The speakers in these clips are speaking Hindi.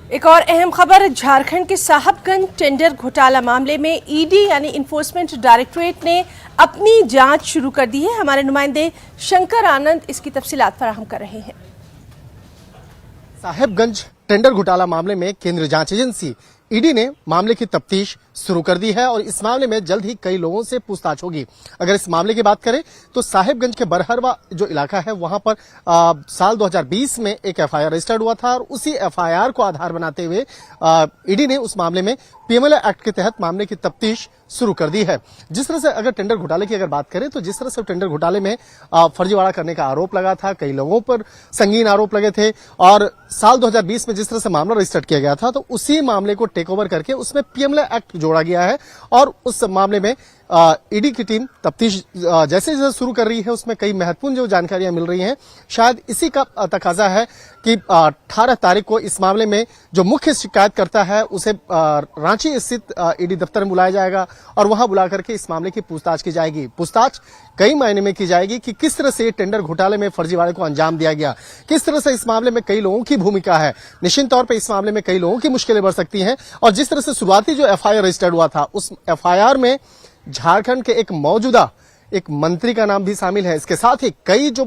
एक और अहम खबर, झारखंड के साहबगंज टेंडर घोटाला मामले में ईडी यानी इन्फोर्समेंट डायरेक्टोरेट ने अपनी जांच शुरू कर दी है। हमारे नुमाइंदे शंकर आनंद इसकी तफसीलात फराहम कर रहे हैं। साहेबगंज टेंडर घोटाला मामले में केंद्रीय जांच एजेंसी ईडी ने मामले की तफ्तीश शुरू कर दी है और इस मामले में जल्द ही कई लोगों से पूछताछ होगी। अगर इस मामले की बात करें तो साहेबगंज के बरहरवा जो इलाका है वहां पर साल 2020 में एक एफआईआर रजिस्टर्ड हुआ था और उसी एफआईआर को आधार बनाते हुए ईडी ने उस मामले में पीएमएलए एक्ट के तहत मामले की तफ्तीश शुरू कर दी है। जिस तरह से अगर टेंडर घोटाले की अगर बात करें तो जिस तरह से टेंडर घोटाले में फर्जीवाड़ा करने का आरोप लगा था, कई लोगों पर संगीन आरोप लगे थे और साल 2020 में जिस तरह से मामला रजिस्टर्ड किया गया था तो उसी मामले को टेक ओवर करके उसमें पीएमएलए एक्ट जोड़ा गया है और उस मामले में ईडी की टीम तफ्तीश जैसे जैसे शुरू कर रही है उसमें कई महत्वपूर्ण जो जानकारियां मिल रही हैं। शायद इसी का तकाजा है कि 18 तारीख को इस मामले में जो मुख्य शिकायत करता है उसे रांची स्थित ईडी दफ्तर में बुलाया जाएगा और वहां बुला करके इस मामले की पूछताछ की जाएगी। पूछताछ कई मायने में की जाएगी कि किस तरह से टेंडर घोटाले में फर्जीवाड़े को अंजाम दिया गया, किस तरह से इस मामले में कई लोगों की भूमिका है। निश्चित तौर पर इस मामले में कई लोगों की मुश्किलें बढ़ सकती हैं और जिस तरह से शुरुआती जो एफआईआर रजिस्टर्ड हुआ था उस एफआईआर में झारखंड के एक मौजूदा एक मंत्री का नाम भी शामिल है। इसके साथ ही कई जो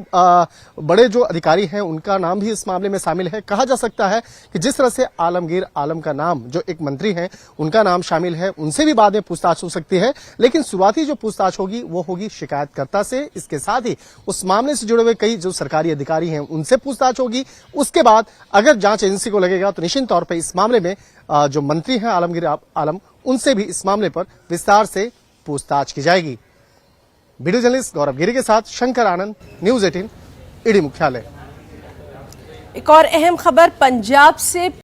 बड़े जो अधिकारी हैं उनका नाम भी इस मामले में शामिल है। कहा जा सकता है कि जिस तरह से आलमगीर आलम का नाम जो एक मंत्री हैं उनका नाम शामिल है, उनसे भी बाद में पूछताछ हो सकती है, लेकिन शुरुआती जो पूछताछ होगी वो होगी शिकायतकर्ता से। इसके साथ ही उस मामले से जुड़े हुए कई जो सरकारी अधिकारी हैं उनसे पूछताछ होगी। उसके बाद अगर जांच एजेंसी को लगेगा तो निश्चित तौर पर इस मामले में जो मंत्री हैं आलमगीर आलम उनसे भी इस मामले पर विस्तार से पूछताछ की जाएगी। वीडियो जर्नलिस्ट गौरव गिरी के साथ शंकर आनंद, न्यूज़ 18 ईडी मुख्यालय। एक और अहम खबर पंजाब से